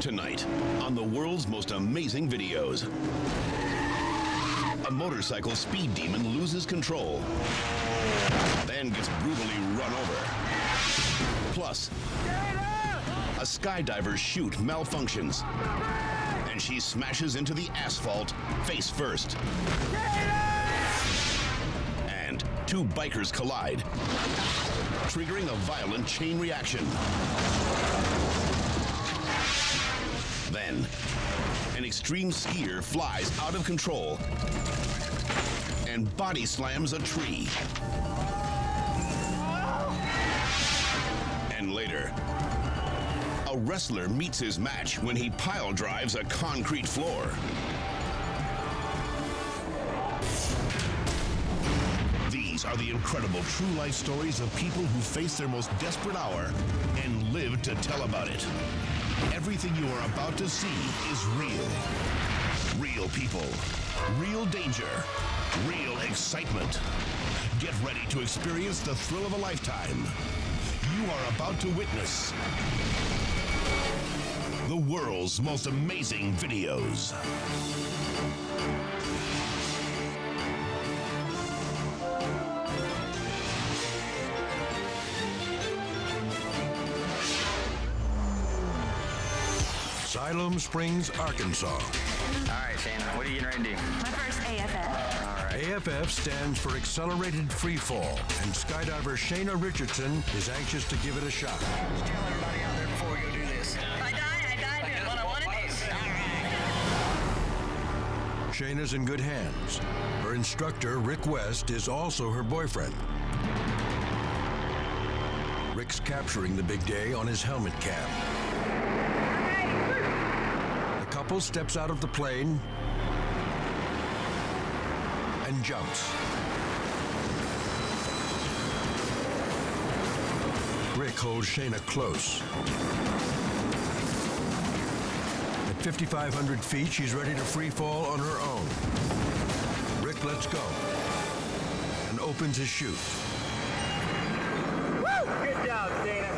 Tonight, on the world's most amazing videos, a motorcycle speed demon loses control, then gets brutally run over. Plus, a skydiver's chute malfunctions, and she smashes into the asphalt face first. And two bikers collide, triggering a violent chain reaction. Then, an extreme skier flies out of control and body slams a tree. And later, a wrestler meets his match when he pile drives a concrete floor. These are the incredible true life stories of people who face their most desperate hour and live to tell about it. Everything you are about to see is real. Real people, real danger, real excitement. Get ready to experience the thrill of a lifetime. You are about to witness the world's most amazing videos. Siloam Springs, Arkansas. All right, Shana, what are you getting ready to do? My first AFF. All right. AFF stands for Accelerated Freefall, and skydiver Shana Richardson is anxious to give it a shot. Just tell everybody out there before we go do this. I died doing what I wanted to. Shana's in good hands. Her instructor, Rick West, is also her boyfriend. Rick's capturing the big day on his helmet cam. The couple steps out of the plane and jumps. Rick holds Shana close. At 5,500 feet, she's ready to free fall on her own. Rick lets go and opens his chute. Woo! Good job, Shana.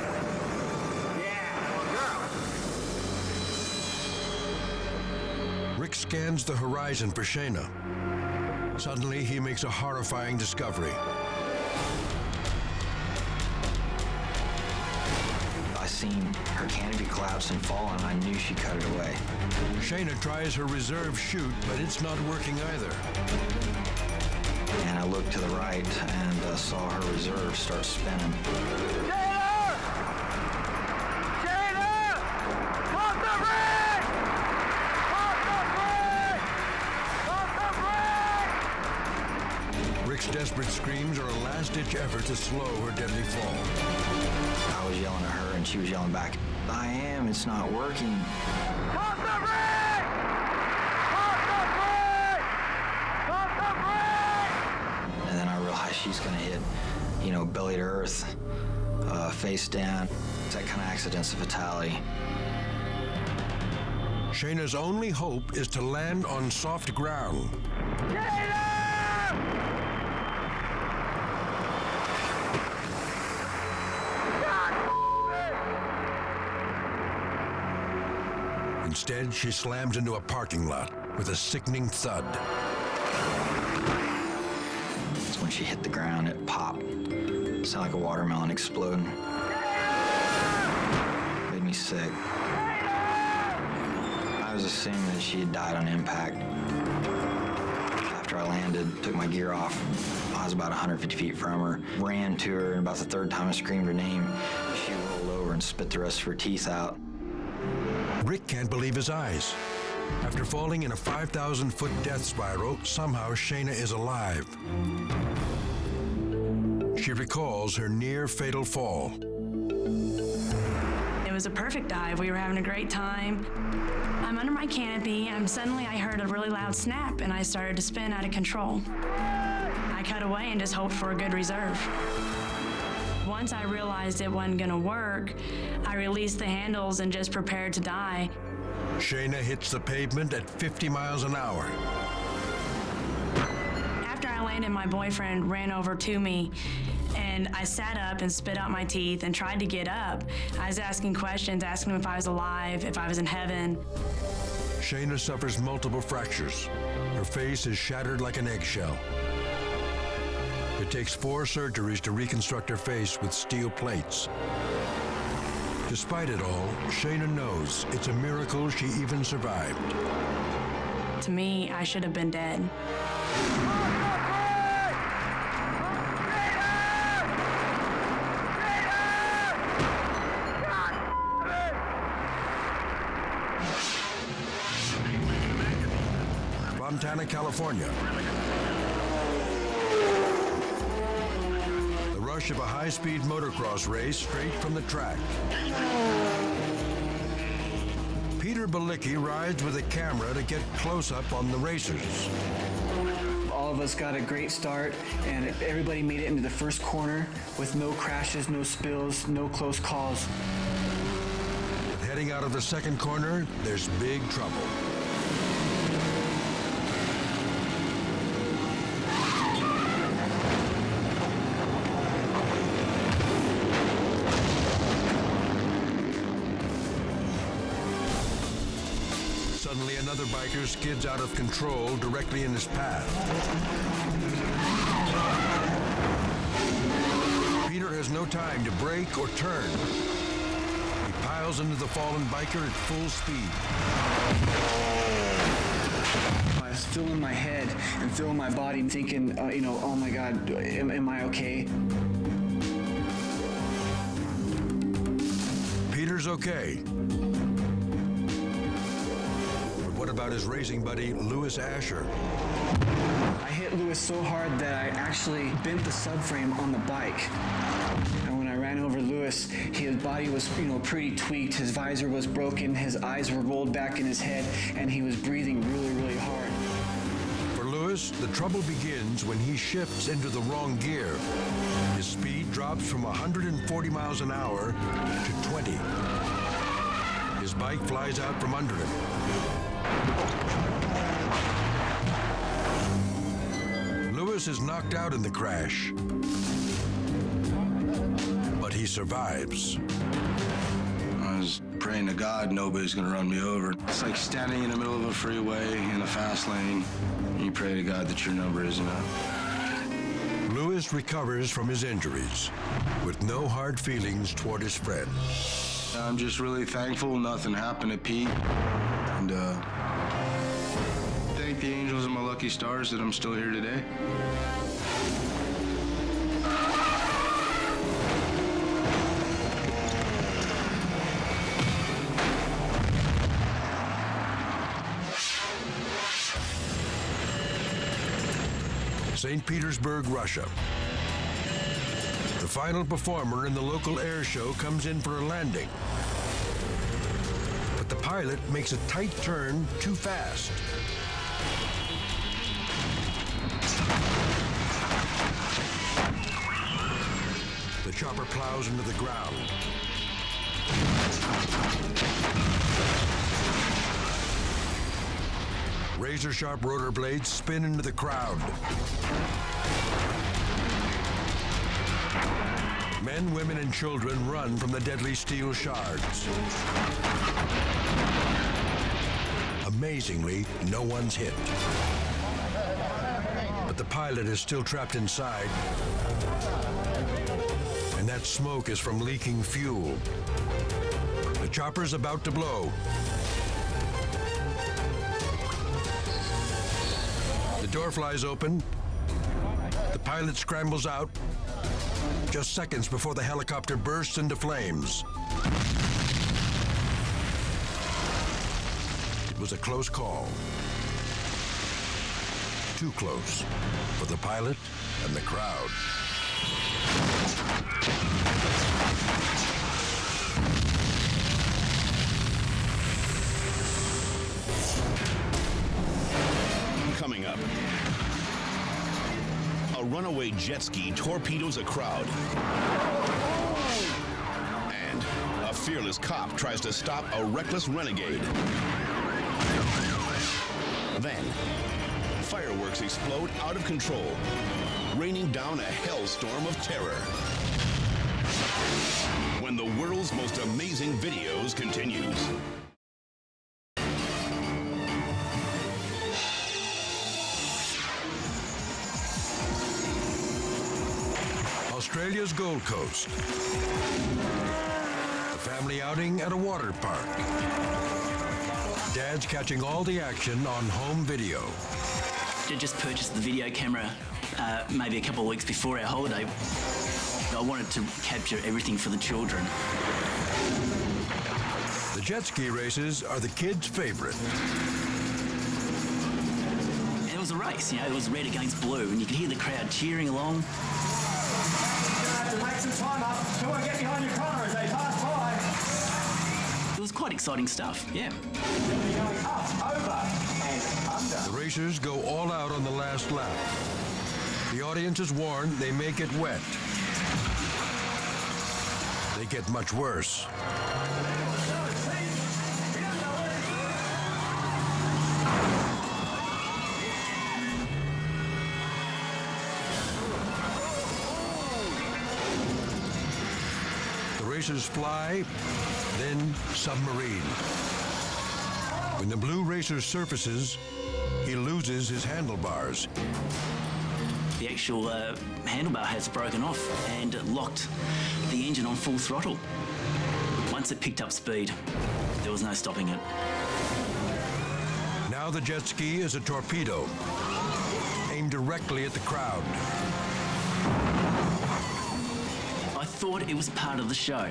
Yeah, well, girl. Rick scans the horizon for Shana. Suddenly, he makes a horrifying discovery. I seen her canopy collapse and fall, and I knew she cut it away. Shana tries her reserve chute, but it's not working either. And I looked to the right and saw her reserve start spinning. Shana! Shana! Pump the brake! Pump the brake! Pump the brake! Rick's desperate screams are a last-ditch effort to slow her deadly fall. I was yelling at her, and she was yelling back, I am, it's not working. Pump the brake! Pump the brake! Pump the brake! And then I realized she's gonna hit, belly to earth, face down. That kind of accident's a fatality. Shana's only hope is to land on soft ground. Shana! Instead, she slams into a parking lot with a sickening thud. It's when she hit the ground, it popped. It sounded like a watermelon exploding. Made me sick. I was assuming that she had died on impact. After I landed, took my gear off. I was about 150 feet from her. Ran to her, and about the third time I screamed her name, she rolled over and spit the rest of her teeth out. Rick can't believe his eyes. After falling in a 5,000-foot death spiral, somehow Shana is alive. She recalls her near-fatal fall. It was a perfect dive. We were having a great time. I'm under my canopy, and suddenly I heard a really loud snap, and I started to spin out of control. I cut away and just hoped for a good reserve. Once I realized it wasn't gonna work, I released the handles and just prepared to die. Shana hits the pavement at 50 miles an hour. After I landed, my boyfriend ran over to me And I sat up and spit out my teeth and tried to get up. I was asking questions, asking him if I was alive, if I was in heaven. Shayna suffers multiple fractures. Her face is shattered like an eggshell. It takes 4 surgeries to reconstruct her face with steel plates. Despite it all, Shayna knows it's a miracle she even survived. To me, I should have been dead. Montana, California. The rush of a high-speed motocross race straight from the track. Peter Balicki rides with a camera to get close-up on the racers. All of us got a great start, and everybody made it into the first corner with no crashes, no spills, no close calls. Heading out of the second corner, there's big trouble. Suddenly, another biker skids out of control directly in his path. Peter has no time to brake or turn. He piles into the fallen biker at full speed. I was filling my head and filling my body, thinking, oh my God, am I okay? Peter's okay. What about his racing buddy, Lewis Asher? I hit Lewis so hard that I actually bent the subframe on the bike. And when I ran over Lewis, his body was, pretty tweaked. His visor was broken. His eyes were rolled back in his head, and he was breathing really, really hard. For Lewis, the trouble begins when he shifts into the wrong gear. His speed drops from 140 miles an hour to 20. His bike flies out from under him. Lewis is knocked out in the crash, but he survives. I was praying to God nobody's gonna run me over. It's like standing in the middle of a freeway in a fast lane, and you pray to God that your number isn't up. Lewis recovers from his injuries with no hard feelings toward his friend. I'm just really thankful nothing happened to Pete, and thank the angels and my lucky stars that I'm still here today. St. Petersburg, Russia. The final performer in the local air show comes in for a landing. But the pilot makes a tight turn too fast. The chopper plows into the ground. Razor-sharp rotor blades spin into the crowd. Men, women, and children run from the deadly steel shards. Amazingly, no one's hit. But the pilot is still trapped inside, and that smoke is from leaking fuel. The chopper's about to blow. The door flies open. The pilot scrambles out, just seconds before the helicopter bursts into flames. It was a close call. Too close for the pilot and the crowd. Coming up, a runaway jet ski torpedoes a crowd. And a fearless cop tries to stop a reckless renegade. Then, fireworks explode out of control, raining down a hellstorm of terror. When the world's most amazing videos continues. Australia's Gold Coast. A family outing at a water park. Dad's catching all the action on home video. I just purchased the video camera maybe a couple of weeks before our holiday. I wanted to capture everything for the children. The jet ski races are the kids' favorite. And it was a race, it was red against blue, and you could hear the crowd cheering along. To make some time up. Come on, get behind your corner as they pass by. It was quite exciting stuff, yeah. Going up, over, and under. The racers go all out on the last lap. The audience is warned they may get wet. They get much worse. The racers fly, then submarine. When the blue racer surfaces, he loses his handlebars. The actual handlebar has broken off and locked the engine on full throttle. Once it picked up speed, there was no stopping it. Now the jet ski is a torpedo, aimed directly at the crowd. I thought it was part of the show.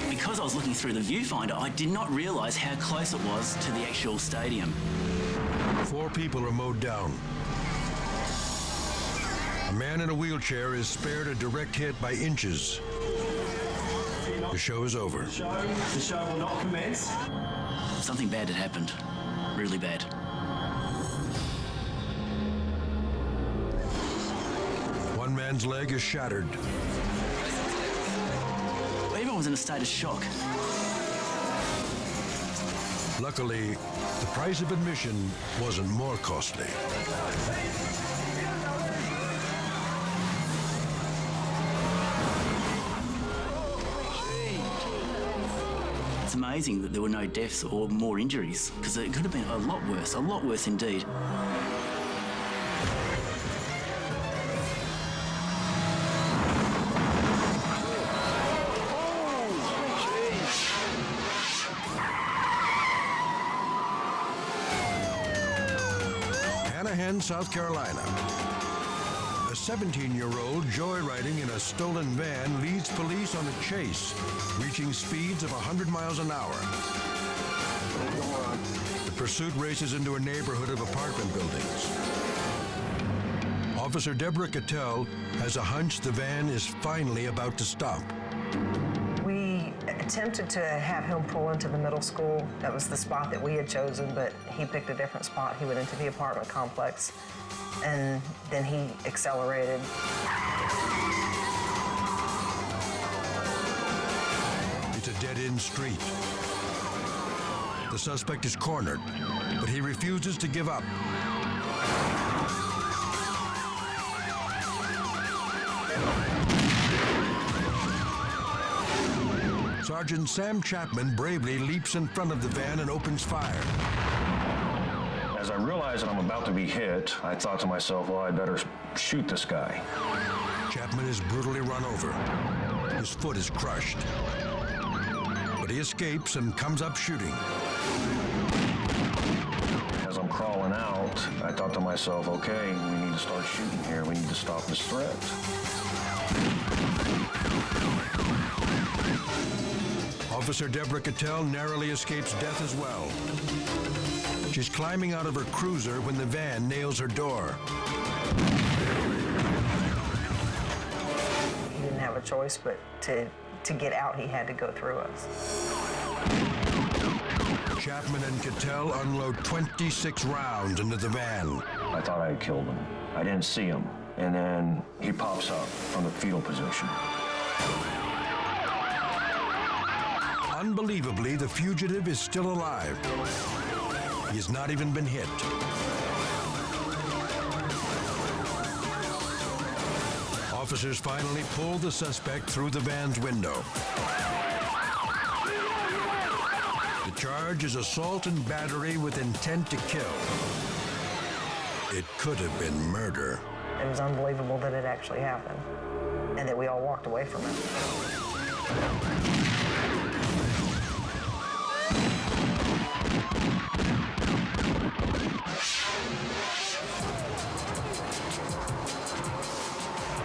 Because I was looking through the viewfinder, I did not realise how close it was to the actual stadium. 4 people are mowed down. A man in a wheelchair is spared a direct hit by inches. The show is over. The show will not commence. Something bad had happened. Really bad. One man's leg is shattered. Everyone was in a state of shock. Luckily, the price of admission wasn't more costly. It's amazing that there were no deaths or more injuries, because it could have been a lot worse indeed. South Carolina. A 17-year-old joyriding in a stolen van leads police on a chase, reaching speeds of 100 miles an hour. The pursuit races into a neighborhood of apartment buildings. Officer Deborah Cattell has a hunch the van is finally about to stop. We attempted to have him pull into the middle school. That was the spot that we had chosen, but he picked a different spot. He went into the apartment complex, and then he accelerated. It's a dead-end street. The suspect is cornered, but he refuses to give up. Sergeant Sam Chapman bravely leaps in front of the van and opens fire. As I realize that I'm about to be hit, I thought to myself, well, I better shoot this guy. Chapman is brutally run over. His foot is crushed. But he escapes and comes up shooting. As I'm crawling out, I thought to myself, okay, we need to start shooting here. We need to stop this threat. Officer Deborah Cattell narrowly escapes death as well. She's climbing out of her cruiser when the van nails her door. He didn't have a choice but to get out, he had to go through us. Chapman and Cattell unload 26 rounds into the van. I thought I had killed him. I didn't see him. And then he pops up from the fetal position. Unbelievably, the fugitive is still alive. He has not even been hit. Officers finally pull the suspect through the van's window. The charge is assault and battery with intent to kill. It could have been murder. It was unbelievable that it actually happened and that we all walked away from it.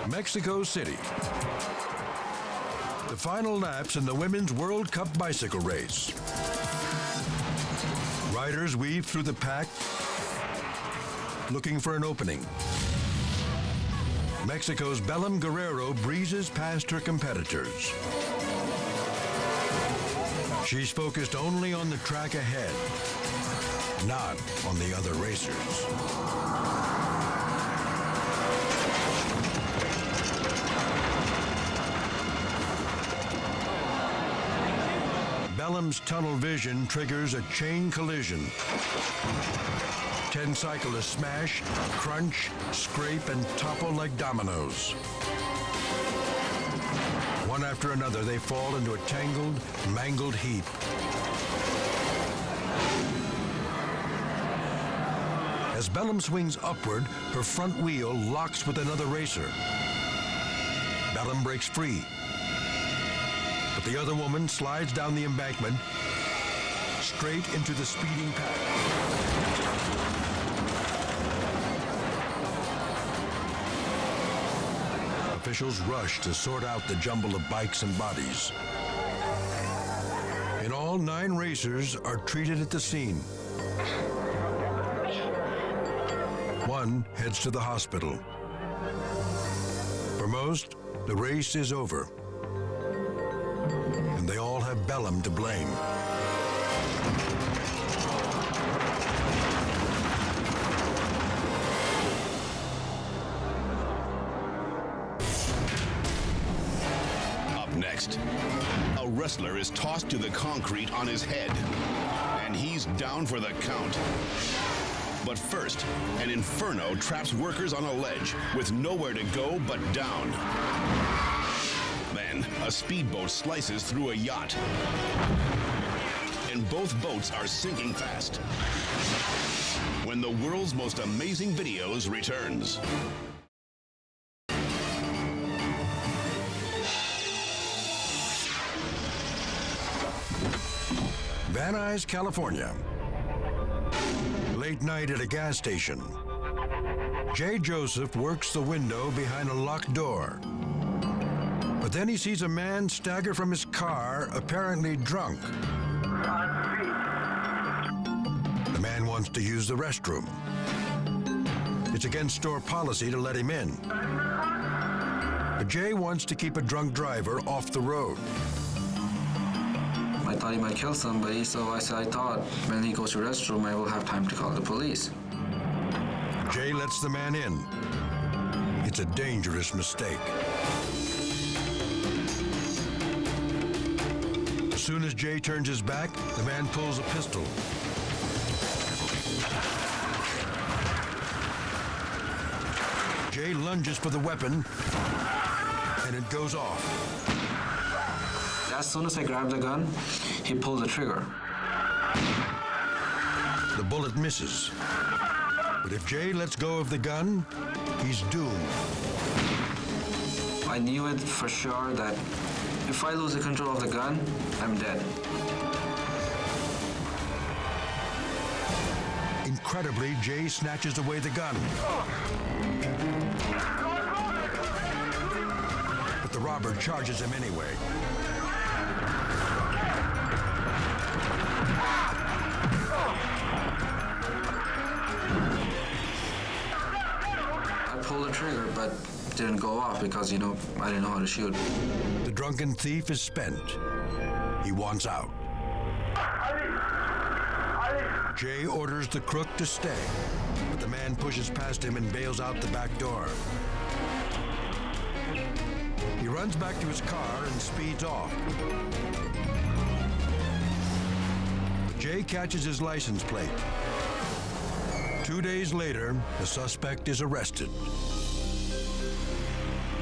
Mexico City. The final laps in the Women's World Cup bicycle race. Riders weave through the pack, looking for an opening. Mexico's Belém Guerrero breezes past her competitors. She's focused only on the track ahead, not on the other racers. Belém's tunnel vision triggers a chain collision. 10 cyclists smash, crunch, scrape, and topple like dominoes. One after another, they fall into a tangled, mangled heap. As Belém swings upward, her front wheel locks with another racer. Belém breaks free, but the other woman slides down the embankment straight into the speeding pack. Officials rush to sort out the jumble of bikes and bodies. In all, 9 racers are treated at the scene. One heads to the hospital. For most, the race is over. And they all have Belém to blame. Next, a wrestler is tossed to the concrete on his head, and he's down for the count. But first, an inferno traps workers on a ledge with nowhere to go but down. Then, a speedboat slices through a yacht, and both boats are sinking fast. When the world's most amazing videos returns. Van Nuys, California. Late night at a gas station. Jay Joseph works the window behind a locked door. But then he sees a man stagger from his car, apparently drunk. The man wants to use the restroom. It's against store policy to let him in. But Jay wants to keep a drunk driver off the road. I thought he might kill somebody, so I thought when he goes to the restroom, I will have time to call the police. Jay lets the man in. It's a dangerous mistake. As soon as Jay turns his back, the man pulls a pistol. Jay lunges for the weapon, and it goes off. As soon as I grabbed the gun, he pulled the trigger. The bullet misses. But if Jay lets go of the gun, he's doomed. I knew it for sure that if I lose the control of the gun, I'm dead. Incredibly, Jay snatches away the gun. But the robber charges him anyway. I pulled the trigger, but didn't go off because, I didn't know how to shoot. The drunken thief is spent. He wants out. Jay orders the crook to stay, but the man pushes past him and bails out the back door. He runs back to his car and speeds off. But Jay catches his license plate. 2 days later, the suspect is arrested.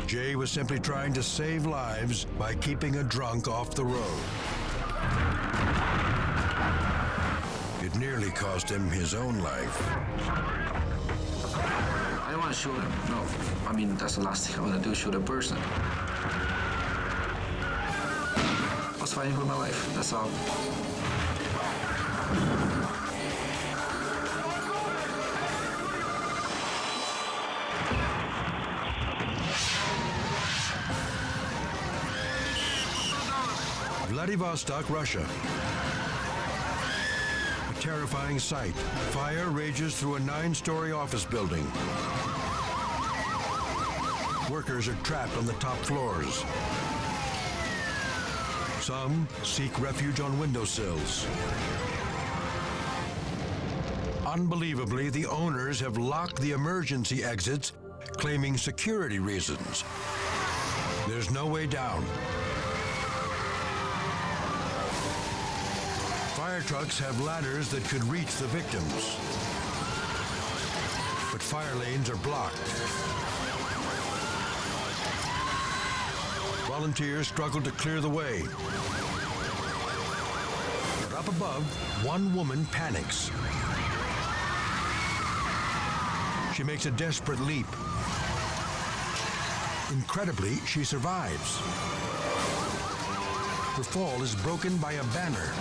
Jay was simply trying to save lives by keeping a drunk off the road. It nearly cost him his own life. I don't want to shoot him. No. I mean, that's the last thing I want to do, shoot a person. I was fighting for my life, that's all. Vladivostok, Russia. A terrifying sight. Fire rages through a 9-story office building. Workers are trapped on the top floors. Some seek refuge on windowsills. Unbelievably, the owners have locked the emergency exits, claiming security reasons. There's no way down. Fire trucks have ladders that could reach the victims. But fire lanes are blocked. Volunteers struggle to clear the way. But up above, one woman panics. She makes a desperate leap. Incredibly, she survives. Her fall is broken by a banner.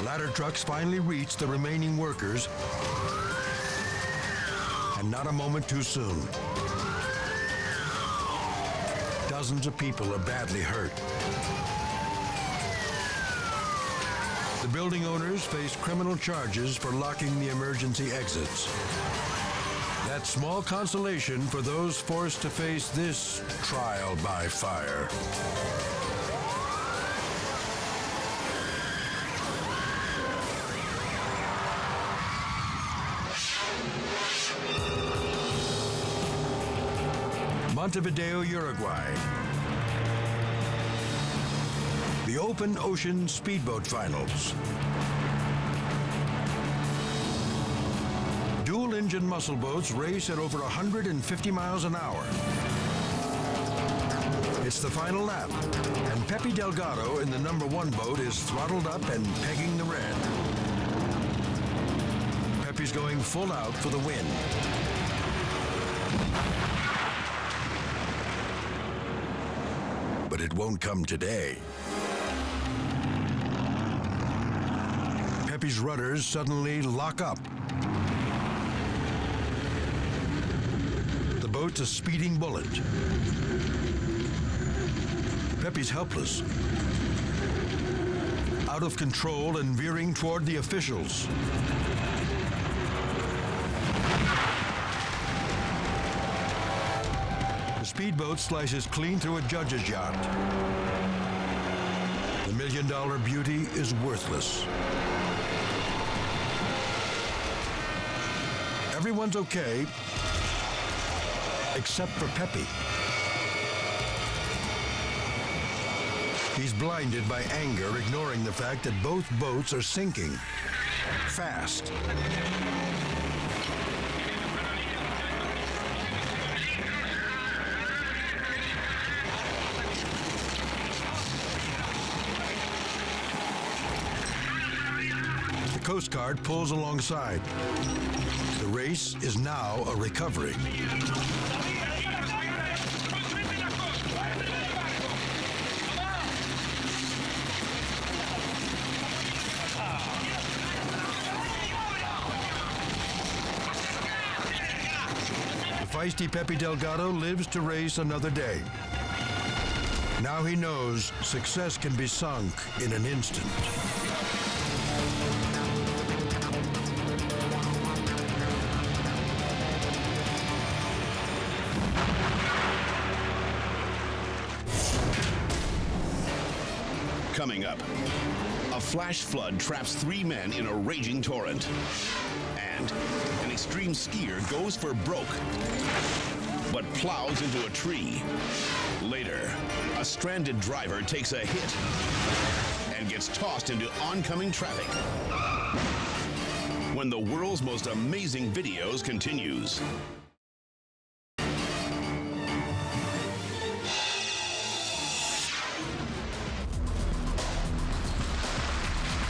Ladder trucks finally reach the remaining workers, and not a moment too soon. Dozens of people are badly hurt. The building owners face criminal charges for locking the emergency exits. That's small consolation for those forced to face this trial by fire. Montevideo, Uruguay. The Open Ocean Speedboat Finals. Dual-engine muscle boats race at over 150 miles an hour. It's the final lap, and Pepe Delgado in the #1 boat is throttled up and pegging the red. Pepe's going full out for the win. But it won't come today. Pepe's rudders suddenly lock up. The boat's a speeding bullet. Pepe's helpless. Out of control and veering toward the officials. The speedboat slices clean through a judge's yacht. The $1 million beauty is worthless. Everyone's okay, except for Pepe. He's blinded by anger, ignoring the fact that both boats are sinking fast. The Coast Guard pulls alongside. The race is now a recovery. Feisty Pepe Delgado lives to race another day. Now he knows success can be sunk in an instant. Coming up, a flash flood traps 3 men in a raging torrent. And an extreme skier goes for broke, but plows into a tree. Later, a stranded driver takes a hit and gets tossed into oncoming traffic. when the world's most amazing videos continues.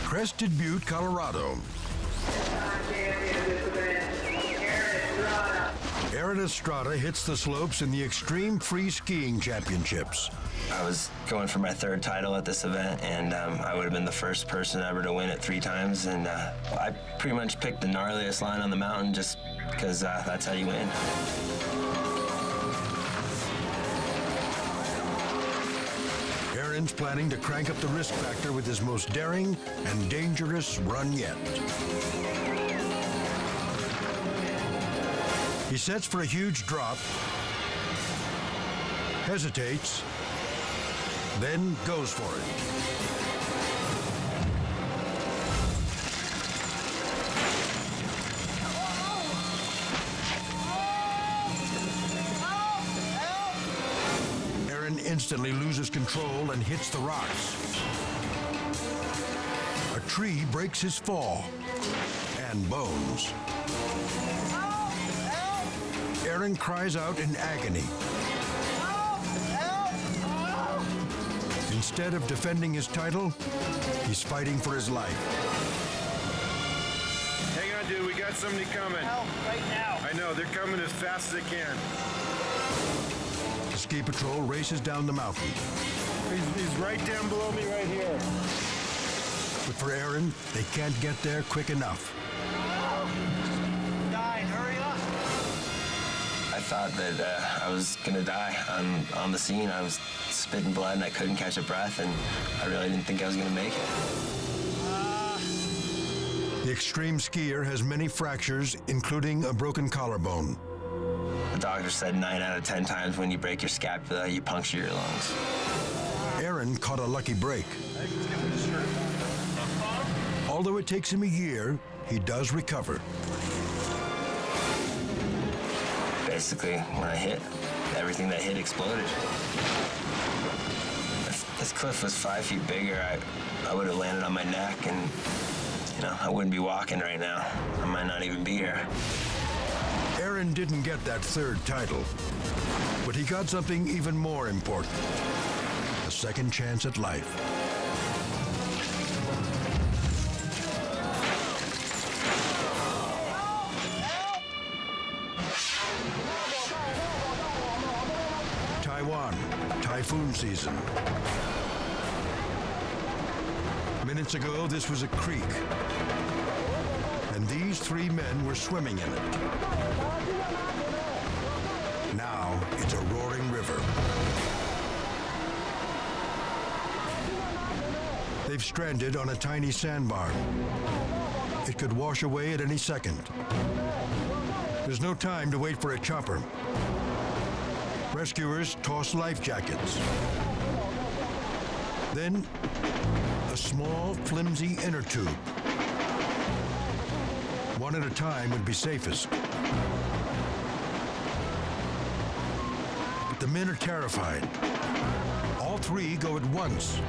Crested Butte, Colorado. Aaron Estrada hits the slopes in the Extreme Free Skiing Championships. I was going for my third title at this event, and I would have been the first person ever to win it 3 times, and I pretty much picked the gnarliest line on the mountain just because that's how you win. Aaron's planning to crank up the risk factor with his most daring and dangerous run yet. He sets for a huge drop, hesitates, then goes for it. Aaron instantly loses control and hits the rocks. A tree breaks his fall and bones. Aaron cries out in agony. Instead of defending his title, he's fighting for his life. Hang on, dude. We got somebody coming. Help, right now. I know. They're coming as fast as they can. The ski patrol races down the mountain. He's right down below me right here. But for Aaron, they can't get there quick enough. Dying, hurry up. I thought that I was gonna die on the scene. I was spitting blood and I couldn't catch a breath, and I really didn't think I was gonna make it. The extreme skier has many fractures, including a broken collarbone. The doctor said 9 out of 10 times when you break your scapula, you puncture your lungs. Aaron caught a lucky break. Although it takes him a year, he does recover. Basically, when I hit, everything that hit exploded. If this cliff was 5 feet bigger, I would have landed on my neck, and I wouldn't be walking right now. I might not even be here. Aaron didn't get that third title, but he got something even more important: a second chance at life. Taiwan, typhoon season. Minutes ago, this was a creek, and these 3 men were swimming in it. Now it's a roaring river. They've stranded on a tiny sandbar. It could wash away at any second. There's no time to wait for a chopper. Rescuers toss life jackets. Then, a small, flimsy inner tube. One at a time would be safest. But the men are terrified. All 3 go at once.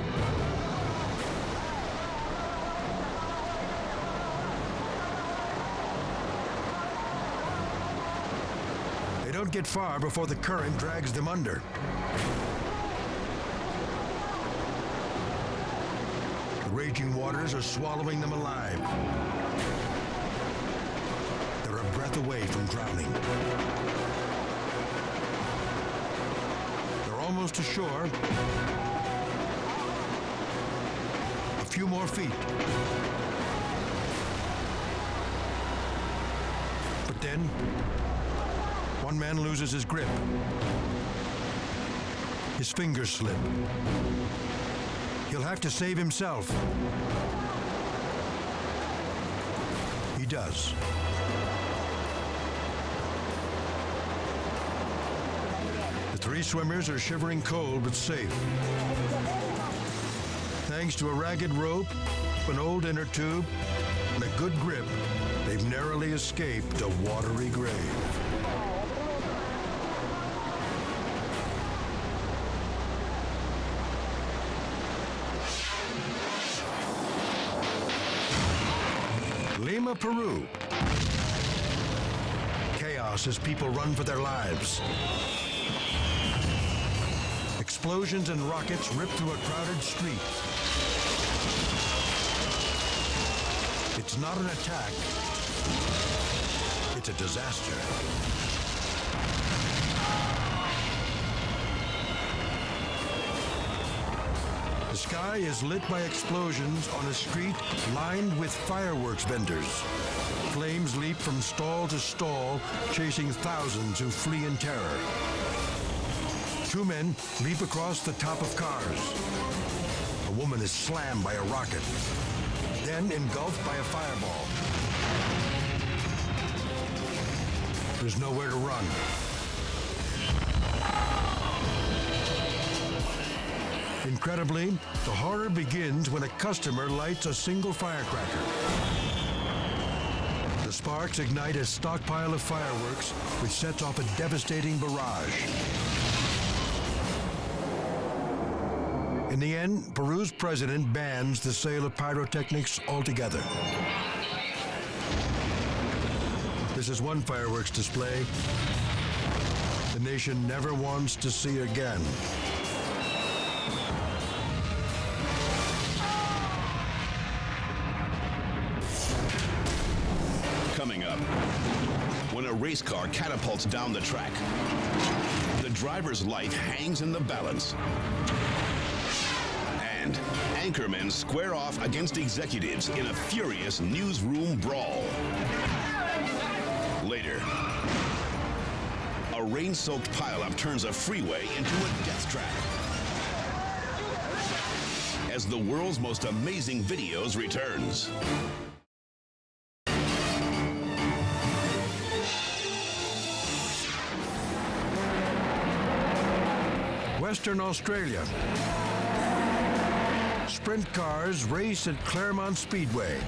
They don't get far before the current drags them under. The raging waters are swallowing them alive. They're a breath away from drowning. They're almost to shore. A few more feet. But then, one man loses his grip. His fingers slip. He'll have to save himself. He does. The 3 swimmers are shivering cold but safe. Thanks to a ragged rope, an old inner tube, and a good grip, they've narrowly escaped a watery grave. Lima, Peru. Chaos as people run for their lives. Explosions and rockets rip through a crowded street. It's not an attack. It's a disaster. The sky is lit by explosions on a street lined with fireworks vendors. Flames leap from stall to stall, chasing thousands who flee in terror. Two men leap across the top of cars. A woman is slammed by a rocket, then engulfed by a fireball. There's nowhere to run. Incredibly, the horror begins when a customer lights a single firecracker. The sparks ignite a stockpile of fireworks, which sets off a devastating barrage. In the end, Peru's president bans the sale of pyrotechnics altogether. This is one fireworks display the nation never wants to see again. Coming up, when a race car catapults down the track, the driver's life hangs in the balance. And anchormen square off against executives in a furious newsroom brawl. Later, a rain-soaked pileup turns a freeway into a death trap. As the world's most amazing videos returns. Western Australia. Sprint cars race at Claremont Speedway.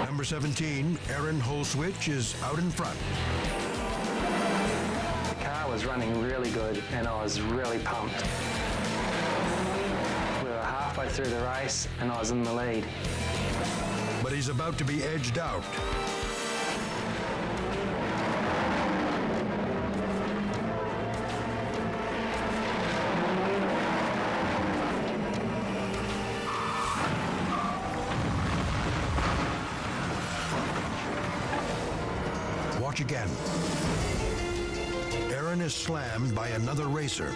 Number 17, Aaron Holswich, is out in front. The car was running really good and I was really pumped. We were halfway through the race and I was in the lead. But he's about to be edged out. Watch again. Aaron is slammed by another racer.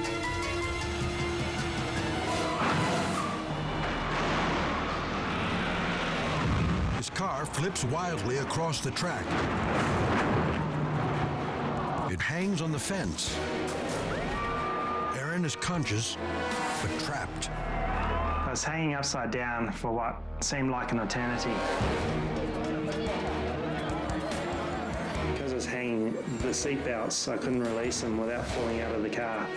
His car flips wildly across the track. It hangs on the fence. Aaron is conscious, but trapped. I was hanging upside down for what seemed like an eternity. Because I was hanging the seatbelts, I couldn't release them without falling out of the car.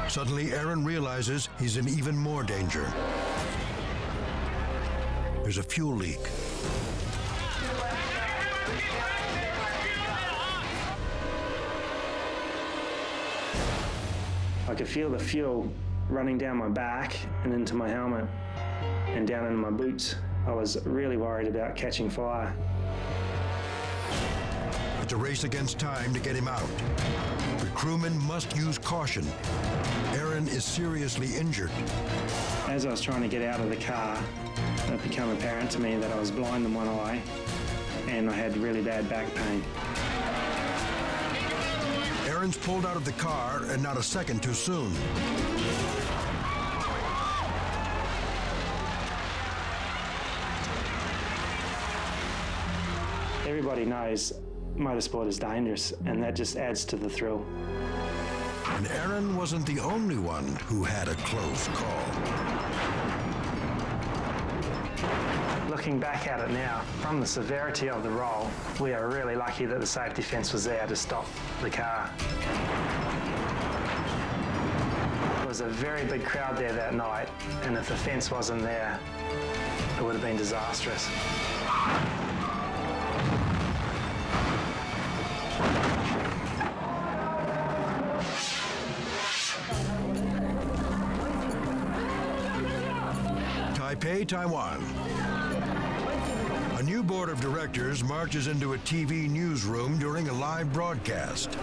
Suddenly, Aaron realizes he's in even more danger. There's a fuel leak. I could feel the fuel running down my back and into my helmet and down into my boots. I was really worried about catching fire. It's a race against time to get him out. The crewmen must use caution. Aaron is seriously injured. As I was trying to get out of the car, it became apparent to me that I was blind in one eye and I had really bad back pain. Aaron's pulled out of the car and not a second too soon. Everybody knows motorsport is dangerous, and that just adds to the thrill. And Aaron wasn't the only one who had a close call. Looking back at it now, from the severity of the roll, we are really lucky that the safety fence was there to stop the car. There was a very big crowd there that night, and if the fence wasn't there, it would have been disastrous. Taipei, Taiwan. A new board of directors marches into a TV newsroom during a live broadcast.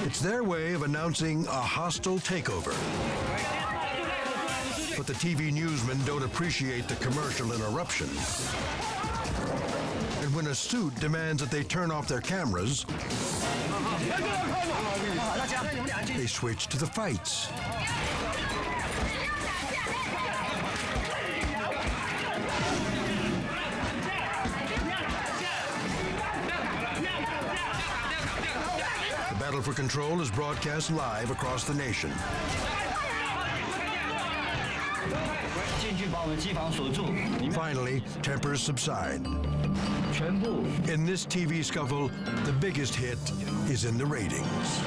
It's their way of announcing a hostile takeover. But the TV newsmen don't appreciate the commercial interruption. And when a suit demands that they turn off their cameras, they switch to the fights. The battle for control is broadcast live across the nation. Finally, tempers subside. In this TV scuffle, the biggest hit is in the ratings.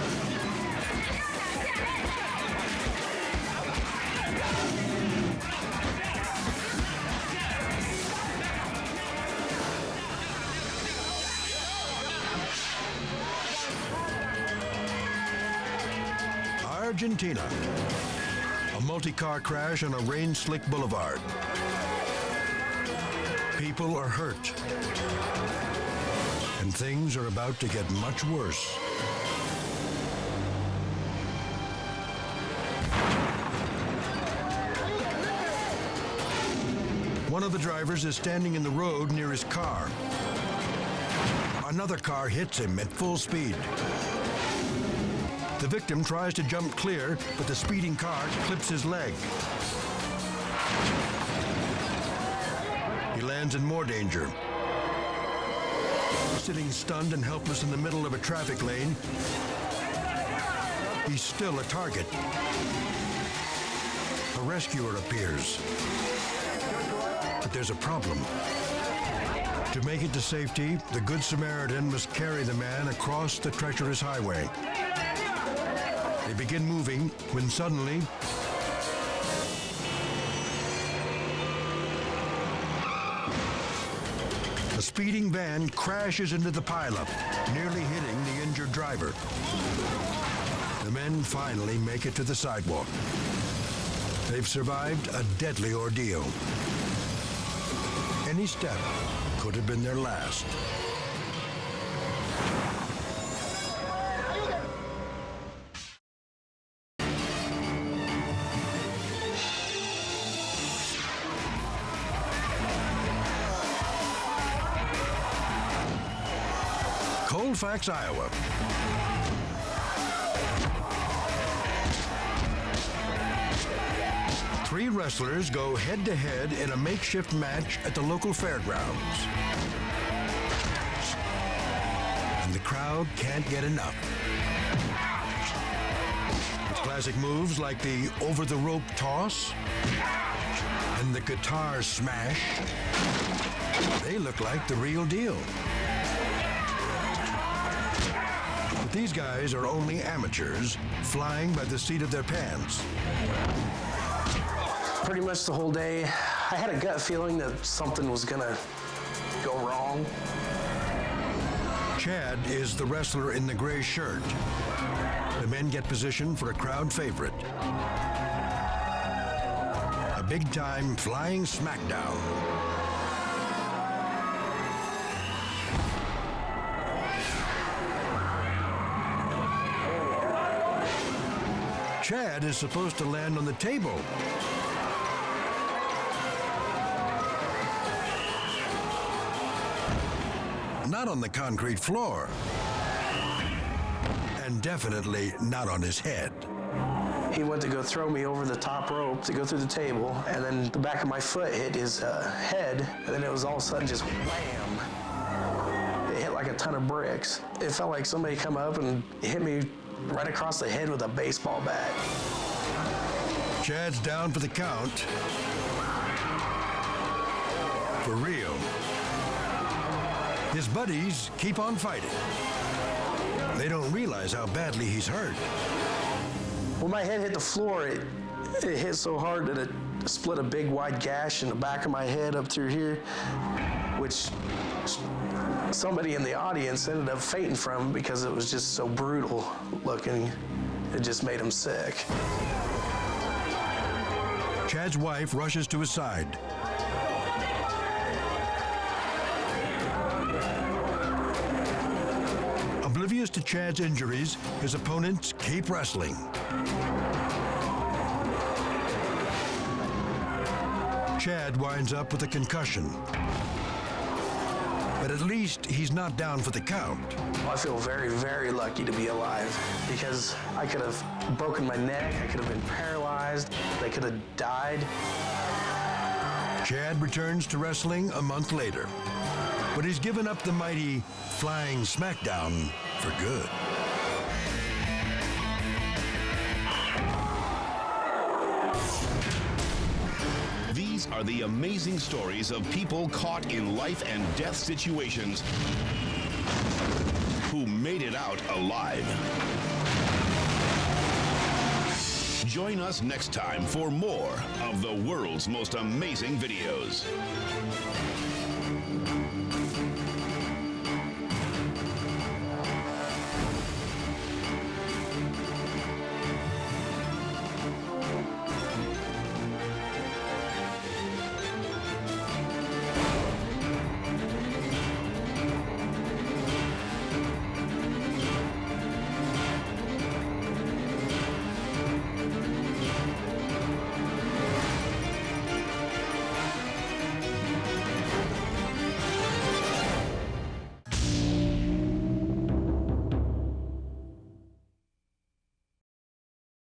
Argentina. A multi-car crash on a rain-slick boulevard. People are hurt. And things are about to get much worse. One of the drivers is standing in the road near his car. Another car hits him at full speed. The victim tries to jump clear, but the speeding car clips his leg. He lands in more danger. Sitting stunned and helpless in the middle of a traffic lane, he's still a target. A rescuer appears. But there's a problem. To make it to safety, the Good Samaritan must carry the man across the treacherous highway. They begin moving when suddenly a speeding van crashes into the pileup, nearly hitting the injured driver. The men finally make it to the sidewalk. They've survived a deadly ordeal. Any step could have been their last. Colfax, Iowa. Three wrestlers go head-to-head in a makeshift match at the local fairgrounds. And the crowd can't get enough. With classic moves like the over-the-rope toss and the guitar smash, they look like the real deal. These guys are only amateurs, flying by the seat of their pants. Pretty much the whole day, I had a gut feeling that something was gonna go wrong. Chad is the wrestler in the gray shirt. The men get positioned for a crowd favorite. A big-time flying smackdown. Chad is supposed to land on the table. Not on the concrete floor. And definitely not on his head. He went to go throw me over the top rope to go through the table, and then the back of my foot hit his head, and then it was all of a sudden just wham. It hit like a ton of bricks. It felt like somebody come up and hit me right across the head with a baseball bat. Chad's down for the count. For real. His buddies keep on fighting. They don't realize how badly he's hurt. When my head hit the floor, it hit so hard that it split a big wide gash in the back of my head up through here, which somebody in the audience ended up fainting from because it was just so brutal looking. It just made him sick. Chad's wife rushes to his side. Oblivious to Chad's injuries, his opponents keep wrestling. Chad winds up with a concussion. But at least he's not down for the count. I feel very, very lucky to be alive because I could have broken my neck, I could have been paralyzed, I could have died. Chad returns to wrestling a month later, but he's given up the mighty flying smackdown for good. These are the amazing stories of people caught in life and death situations who made it out alive. Join us next time for more of the world's most amazing videos.